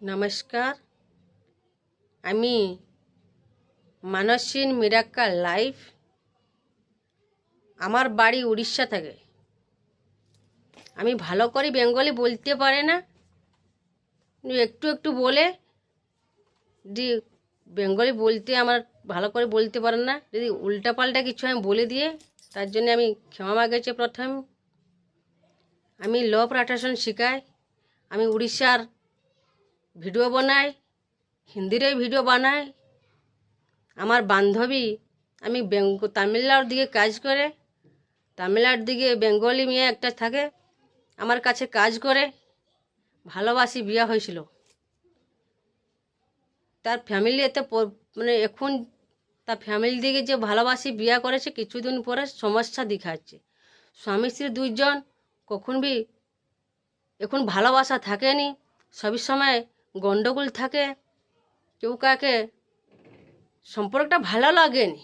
নমস্কার, আমি মানসিন মিরাক্কাল লাইফ। আমার বাড়ি উড়িষ্যা থেকে। আমি ভালো করে বেঙ্গলি বলতে পারে না, একটু একটু বলে দি বেঙ্গলি বলতে আমার ভালো করে বলতে পারে না। যদি উল্টাপাল্টা কিছু আমি বলে দিয়ে তার জন্য আমি ক্ষমা মাগেছি। প্রথম আমি ল প্রাটেশন শেখাই। আমি উড়িষ্যার ভিডিও বানাই, হিন্দিরও ভিডিও বানাই। আমার বান্ধবী আমি তামিলনাড়ুর দিকে কাজ করে, তামিলনাড়ুর দিকে বেঙ্গলি মেয়ে একটা থাকে, আমার কাছে কাজ করে। ভালোবাসি, বিয়ে হয়েছিল। তার ফ্যামিলি এতে মানে এখন তার ফ্যামিলি দিকে যে ভালোবাসি বিয়ে করেছে, কিছুদিন পরে সমস্যা দেখাচ্ছে। স্বামী স্ত্রী দুইজন কখন বি এখন ভালোবাসা থাকেনি, সবই সময় গণ্ডগোল থাকে। কেউ কাকে সম্পর্কটা ভালো লাগেনি।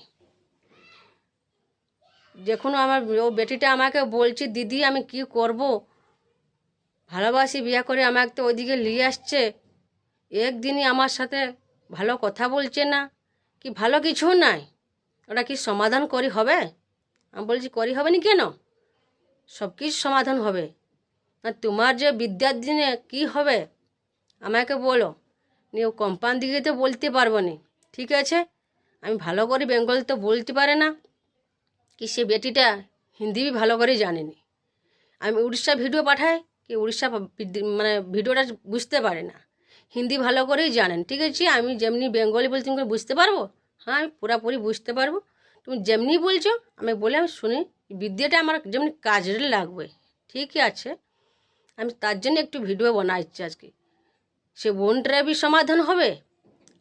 দেখুন আমার ও বেটিটা আমাকে বলছে, দিদি আমি কি করব, ভালোবাসি বিয়ে করে আমাকে তো ওইদিকে নিয়ে আসছে, একদিনই আমার সাথে ভালো কথা বলছে না, কি ভালো কিছু নাই, ওটা কি সমাধান করি হবে? আমি বলছি করি হবে না কেন, সব কিছু সমাধান হবে। না তোমার যে বিদ্যার দিনে কী হবে আমাকে বলো, নিয়ে কোম্পানি দিকে তো বলতে পারবো না। ঠিক আছে, আমি ভালো করে বেঙ্গল তো বলতে পারে না, কি সে বেটিটা হিন্দি भी ভালো করে জানেনি। আমি উড়িষ্যা ভিডিও পাঠাই, কি উড়িষ্যা মানে ভিডিওটা বুঝতে পারে না, হিন্দি ভালো করেই জানেন। ঠিক আছে, আমি যেমনি বেঙ্গলি বলছি তুমি বুঝতে পারবো? হ্যাঁ, আমি পুরোপুরি বুঝতে পারবো। তুমি যেমনি বলছো আমি বলে আমি শুনি, বিদ্যাটা আমার যেমনি কাজে লাগবে। ঠিকই আছে, আমি তার জন্য একটু ভিডিও বানাচ্ছি আজকে। সে বোনটার भी সমাধান হবে,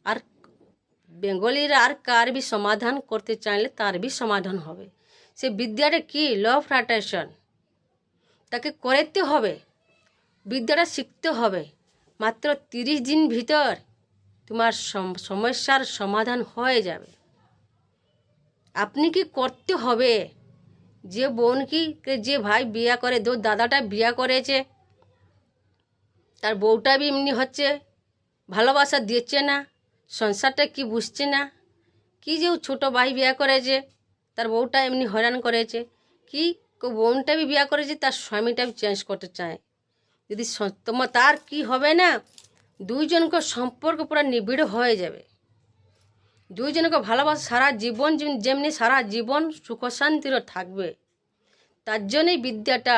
আর বেঙ্গলির আর কার भी সমাধান করতে চাইলে তার भी সমাধান হবে। সে বিদ্যাটা কি ল অফ অ্যাট্রাকশন, তাকে করতে হবে, বিদ্যাটা শিখতে হবে। মাত্র 30 দিন ভিতর তোমার সমস্যার সমাধান হয়ে যাবে। আপনি কি করতে হবে, যে বোন কি যে ভাই বিয়া করে, দাদাটা বিয়া করেছে, তার বউটা भी এমনি হচ্ছে, ভালোবাসা দিচ্ছে না, সংসারটা কি বুঝছে না, কি যে ছোটো ভাই বিয়া করেছে তার বউটা এমনি হয়রান করেছে, কি বোনটা भी বিয়া করেছে তার স্বামীটা চেঞ্জ করতে চায়। যদি তোমার তার কি হবে না, দুইজনকে সম্পর্ক পুরো নিবিড় হয়ে যাবে। দুইজনকে ভালোবাসা সারা জীবন, যেমনি সারা জীবন সুখ শান্তির থাকবে। তার জন্যই বিদ্যাটা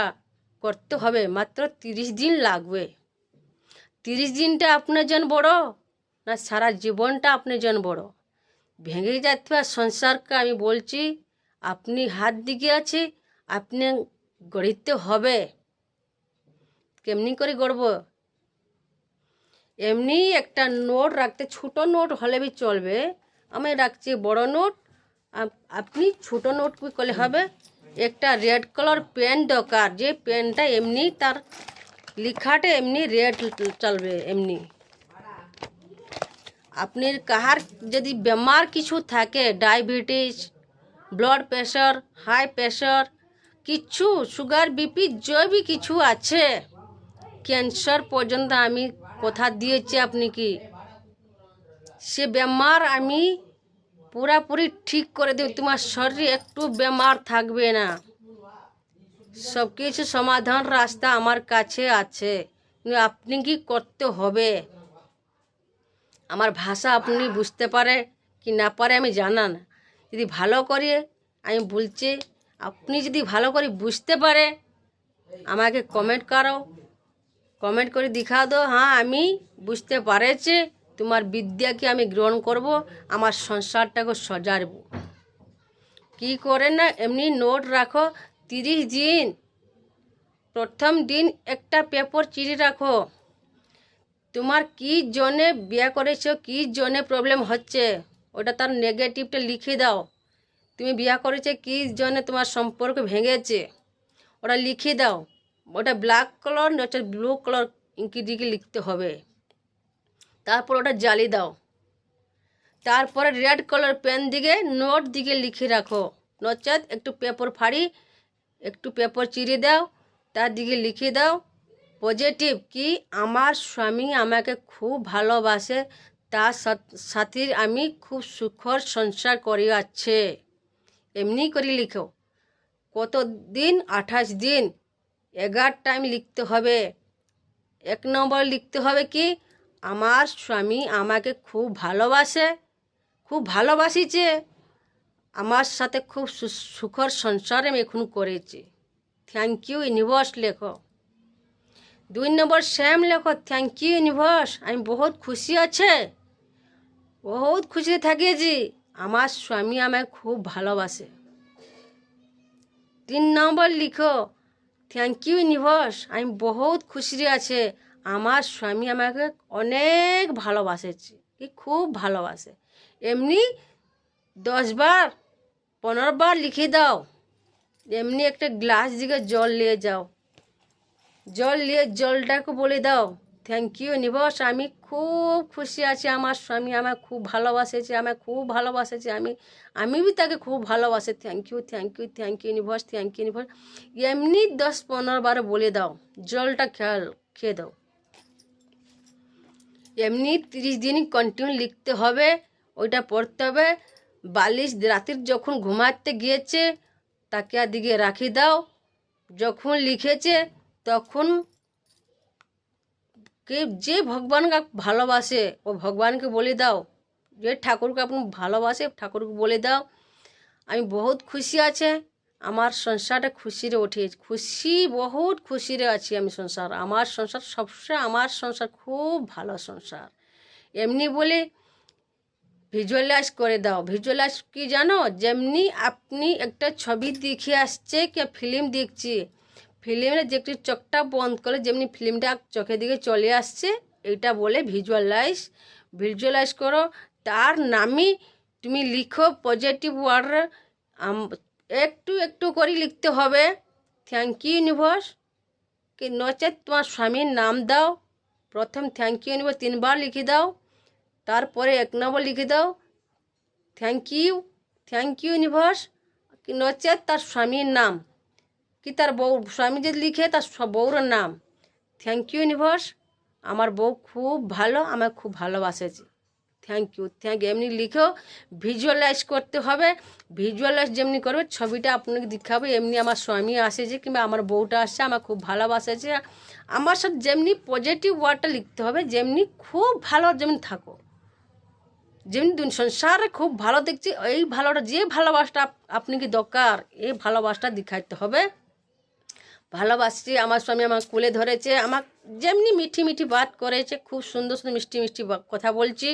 করতে হবে। মাত্র 30 দিন লাগবে। 30 দিনটা আপনার জন্য বড় না সারা জীবনটা আপনার জন্য বড়? ভেঙে যাচ্ছে সংসারকে আমি বলছি, আপনি হাত দিকে আছে, আপনি গড়িতে হবে। কেমনি করে গড়ব? এমনি একটা নোট রাখতে, ছোটো নোট হলে भी চলবে, আমি রাখছি বড় নোট। আপনি ছোটো নোট করলে হবে। একটা রেড কালার পেন দরকার, যে পেনটা এমনি তার লেখাটা এমনি রেড চলবে। এমনি আপনার কাহার যদি বেমার কিছু থাকে, diabetes, blood pressure, high pressure, কিছু সুগার বিপি যে কিছু আছে, ক্যান্সার পর্যন্ত আমি কথা দিয়েছি আপনি কি, সে বেমার আমি পুরাপুরি ঠিক করে দেব। তোমার শরীরে একটু বেমার থাকবে না। সব কিছু সমাধান রাস্তা আমার কাছে আছে, আপনি কি করতে হবে? আমার ভাষা আপনি বুঝতে পারে কি না পারে আমি জানা না। যদি ভালো করে আমি বলছি, আপনি যদি ভালো করে বুঝতে পারে আমাকে কমেন্ট করো, কমেন্ট করে দেখা দো, হ্যাঁ আমি বুঝতে পারেছি, তোমার বিদ্যাকে আমি গ্রহণ করব, আমার সংসারটাকে সজারব। কি করে না, এমনি নোট রাখো 30 দিন। প্রথম দিন একটা পেপার চিঠি রাখো, তোমার কি জন্যে বিয়ে করেছো, কি জন্যে প্রবলেম হচ্ছে, ওটা তার নেগেটিভটা লিখে দাও। তুমি বিয়ে করেছো কি জন্যে, তোমার সম্পর্ক ভেঙেছে, ওটা লিখে দাও। ওটা ব্ল্যাক কালার নচেত ব্লু কালার ইঙ্কি দিকে লিখতে হবে। তারপর ওটা জ্বালি দাও। তারপরে রেড কালার পেন দিকে নোট দিকে লিখে রাখো, নচেত একটু পেপার ফাড়ি, একটু পেপার চিরে দাও, তার দিকে লিখে দাও, পজিটিভ কি আমার স্বামী আমাকে খুব ভালোবাসে, তার সাথে আমি খুব সুখর সংসার করে আছে। এমনি করে লিখো। কত দিন? 28 দিন। 11 টাইম লিখতে হবে। 1 নম্বর লিখতে হবে কি আমার স্বামী আমাকে খুব ভালোবাসে, খুব ভালোবাসিছে, আমার সাথে খুব সুখর সংসার আমি এখন করেছি। থ্যাংক ইউ ইউনিভার্স লেখো। 2 নম্বর সেম লেখো, থ্যাংক ইউ ইউনিভার্স, আমি বহুত খুশি আছে, বহুত খুশি থাকিয়েছি, আমার স্বামী আমাকে খুব ভালোবাসে। 3 নম্বর লিখো, থ্যাংক ইউ ইউনিভার্স, আমি বহুত খুশি আছে, আমার স্বামী আমাকে অনেক ভালোবাসেছে, কি খুব ভালোবাসে। এমনি 10 বার 15 বার লিখে দাও। এমনি একটা গ্লাস দিকে জল নিয়ে যাও, জল নিয়ে জলটাকে বলে দাও থ্যাংক ইউ ইউনিভার্স, আমি খুব খুশি আছি, আমার স্বামী আমাকে খুব ভালোবাসেছে, আমাকে খুব ভালোবাসেছে, আমি বি তাকে খুব ভালোবাসে। Thank you thank you thank you universe, thank you universe. এমনি 10-15 বার বলে দাও, জলটা খেয়ে দাও। এমনি 30 দিন কন্টিনিউ লিখতে হবে, ওইটা পড়তে হবে। বালিশ রাতের যখন ঘুমাতে গিয়েছে তাকে দিকে রাখি দাও, যখন লিখেছে তখন কে যে ভগবানকে ভালোবাসে ও ভগবানকে বলে দাও, যে ঠাকুরকে আপনি ভালোবাসে ঠাকুরকে বলে দাও আমি বহুত খুশি আছে, আমার সংসারটা খুশিরে ওঠে, খুশি বহুত খুশিরে আছি আমি সংসার, আমার সংসার সবসময় আমার সংসার খুব ভালো সংসার। এমনি বলে ভিজুয়ালাইজ করে দাও। ভিজুয়ালাইজ কি জানো, যেমনি আপনি একটা ছবি দেখে আসছে কি ফিল্ম দেখছি, ফিল্মের যে একটি চোখটা বন্ধ করে যেমনি ফিল্মটা চোখের দিকে চলে আসছে, এটা বলে ভিজুয়ালাইজ। ভিজুয়ালাইজ করো, তার নামই তুমি লিখো পজিটিভ ওয়ার্ড, একটু একটু করে লিখতে হবে থ্যাংক ইউ ইউনিভার্স, কি নচেত তোমার স্বামীর নাম দাও। প্রথম থ্যাংক ইউ ইউনিভার্স 3 বার লিখে দাও, তারপরে 1 নম্বর লিখে দাও থ্যাংক ইউ ইউনিভার্স, কি নচেত তার স্বামীর নাম, কি তার বউ, স্বামী যদি লিখে তার বউর নাম, থ্যাংক ইউ ইউনিভার্স, আমার বউ খুব ভালো, আমাকে খুব ভালোবাসেছে, থ্যাংক ইউ এমনি লিখো। ভিজুয়ালাইজ করতে হবে, ভিজুয়ালাইজ যেমনি করবে ছবিটা আপনাকে দেখাবে, এমনি আমার স্বামী আসেছে কিংবা আমার বউটা আসছে, আমার খুব ভালোবাসেছে, আমার সাথে যেমনি পজিটিভ ওয়ার্ডটা লিখতে হবে, যেমনি খুব ভালো যেমনি থাকো, যেমনি সংসারে খুব ভালো দেখছি, এই ভালোটা যে ভালোবাসাটা আপনাকে দরকার এই ভালোবাসাটা দেখাইতে হবে। ভালোবাসছি, আমার স্বামী আমার কোলে ধরেছে, আমার যেমনি মিঠি মিঠি বাত করেছে, খুব সুন্দর সুন্দর মিষ্টি মিষ্টি কথা বলছি,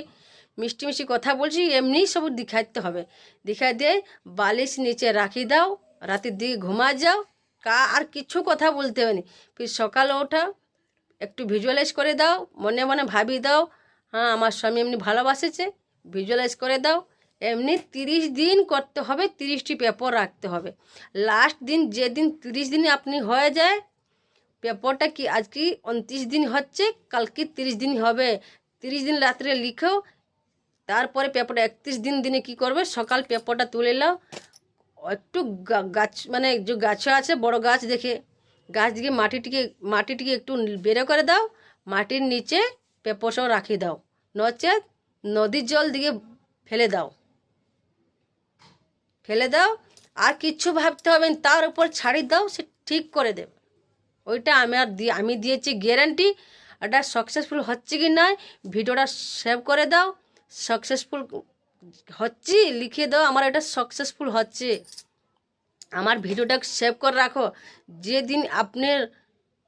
মিষ্টি মিষ্টি কথা বলছি, এমনি সব দেখাইতে হবে। দেখাই দিয়ে বালিশ নিচে রাখি দাও, রাতের দিকে ঘুমা যাও, আর কিছু কথা বলতে হবে না। ফির সকালে ওঠাও, একটু ভিজুয়ালাইজ করে দাও, মনে মনে ভাবি দাও হ্যাঁ আমার স্বামী এমনি ভালোবাসেছে, ভিজুয়ালাইজ করে দাও। এমনি 30 দিন করতে হবে, 30টি পেপার রাখতে হবে। লাস্ট দিন যেদিন 30 দিনে আপনি হয়ে যায়, পেপারটা কি আজকে 29 দিন হচ্ছে, কালকে 30 দিন হবে, 30 দিন রাত্রে লিখো, তারপরে পেপারটা 31 দিনে কি করবে, সকাল পেপারটা তুলে নাও, একটু গাছ মানে যে গাছ আছে বড় গাছ দেখে, গাছ দিকে মাটিটিকে একটু বেড়ে করে দাও, মাটির নিচে পেপার সব রাখি দাও, নচেত নদীর জল দিকে ফেলে দাও, আর কিচ্ছু ভাবতে হবে না, তার উপর ছাড়ি দাও, সে ঠিক করে দেবে। ওইটা আমি দিয়েছি গ্যারান্টি। এটা সাকসেসফুল হচ্ছে কি না, ভিডিওটা সেভ করে দাও, সাকসেসফুল হচ্ছে লিখে দাও আমার এটা সাকসেসফুল হচ্ছে, আমার ভিডিওটা সেভ করে রাখো। যেদিন আপনার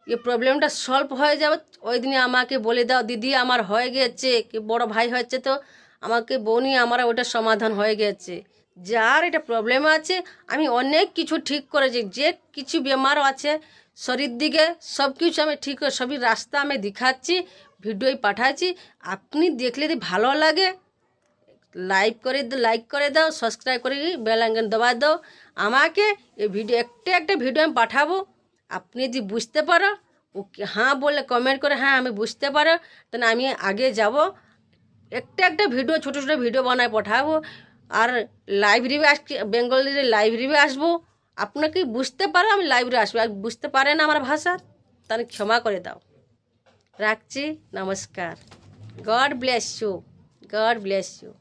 এই প্রবলেমটা সলভ হয়ে যাবে ওই দিনে আমাকে বলে দাও দিদি আমার হয়ে গেছে, কি বড় ভাই হচ্ছে তো আমাকে বউনি আমার ওটা সমাধান হয়ে গেছে। যার এটা প্রবলেম আছে আমি অনেক কিছু ঠিক করেছি, যে কিছু বেমার আছে শরীর দিকে সব কিছু আমি ঠিক করে সবই রাস্তা আমি দেখাচ্ছি, ভিডিও পাঠাচ্ছি। আপনি দেখলে যদি ভালো লাগে লাইক করে দাও, সাবস্ক্রাইব করে বেল আইকন দবা দাও। আমাকে এই ভিডিও একটা ভিডিও আমি পাঠাবো, আপনি যদি বুঝতে পারো ওকে হ্যাঁ বলে কমেন্ট করে হ্যাঁ আমি বুঝতে পারো, তাহলে আমি আগে যাব। একটা ভিডিও ছোট ভিডিও বানায় পাঠাবো, আর লাইব্রেরি বেঙ্গলির লাইব্রেরি আসবো, আপনাকে বুঝতে পারো আমি লাইব্রেরি আসবো, আর বুঝতে পারে না আমার ভাষা তাহলে ক্ষমা করে দাও। রাখছি, নমস্কার। God bless you, God bless you.